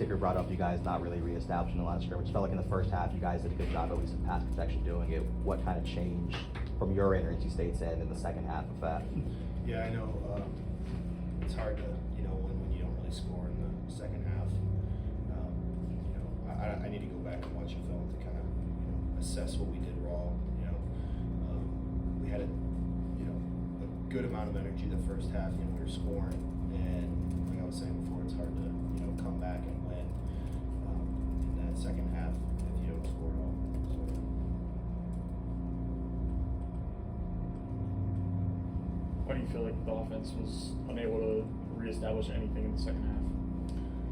Baker brought up you guys not really reestablishing the line of scrimmage. It felt like in the first half you guys did a good job, at least in pass protection, doing it. What kind of changed from your end or NC State's end in the second half of that? Yeah, I know it's hard to win when you don't really score in the second half. I need to go back and watch a film to kind of assess what we did wrong. We had a good amount of energy the first half. We were scoring, and like I was saying before, it's hard to come back and win in that second half if you don't score at all. So. Why do you feel like the offense was unable to reestablish anything in the second half?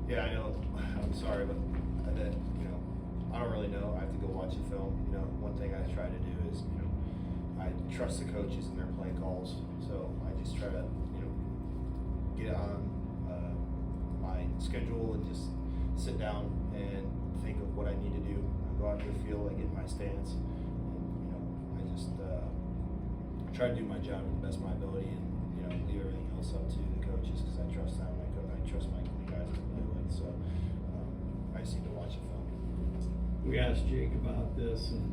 Yeah, I know. I'm sorry, but I don't really know. I have to go watch the film. One thing I try to do is I trust the coaches and their play calls. So I just try to get on my schedule and just sit down and think of what I need to do. I go out to the field, I get my stance, and I just try to do my job to the best of my ability, and leave everything else up to the coaches because I trust them. I trust the guys I play with. So I just need to watch the film. We asked Jake about this and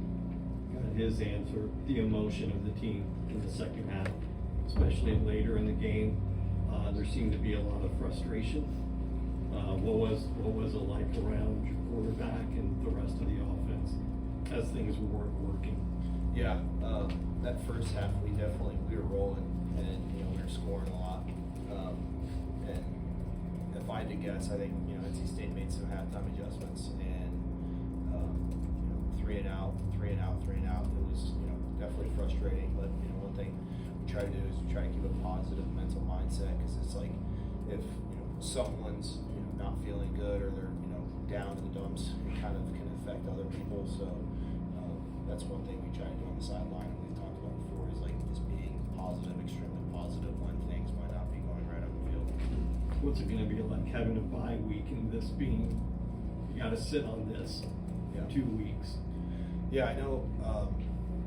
got his answer. The emotion of the team in the second half, especially later in the game, there seemed to be a lot of frustration. What was it like around your quarterback and the rest of the offense as things weren't working? Yeah, that first half we were rolling and we were scoring a lot. And if I had to guess, I think NC State made some halftime adjustments and 3 and out. It was definitely frustrating, but one thing we try to do is we try to keep a positive mental mindset, because it's like if someone's not feeling good or they're down in the dumps, it kind of can affect other people. So that's one thing we try to do on the sideline, and we've talked about before, is like just being positive, extremely positive when things might not be going right on the field. What's it going to be like having a bye week and this being, you got to sit on this 2 weeks? Yeah, I know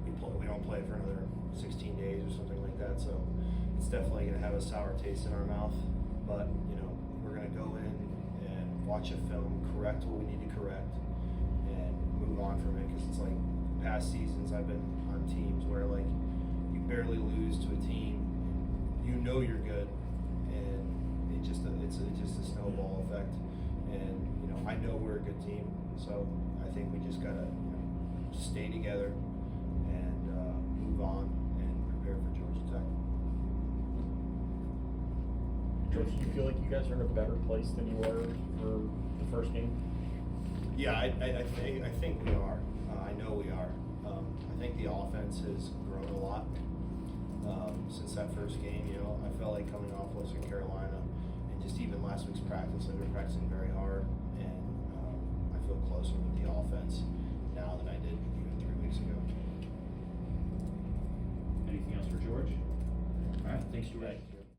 we don't play for another 16 days or something like that, so it's definitely going to have a sour taste in our mouth. But we're going to go in and watch a film, correct what we need to correct, and move on from it. Because it's like past seasons I've been on teams where like you barely lose to a team, you're good, and it's just a snowball effect. And I know we're a good team, so I think we just gotta stay together and move on and prepare for Georgia Tech. George, do you feel like you guys are in a better place than you were for the first game? Yeah, I think we are. I know we are. I think the offense has grown a lot since that first game. I felt like coming off Western Carolina and just even last week's practice, I've been practicing very hard, and I feel closer with the offense now than I did even 3 weeks ago. Anything else for George? All right, thanks, George.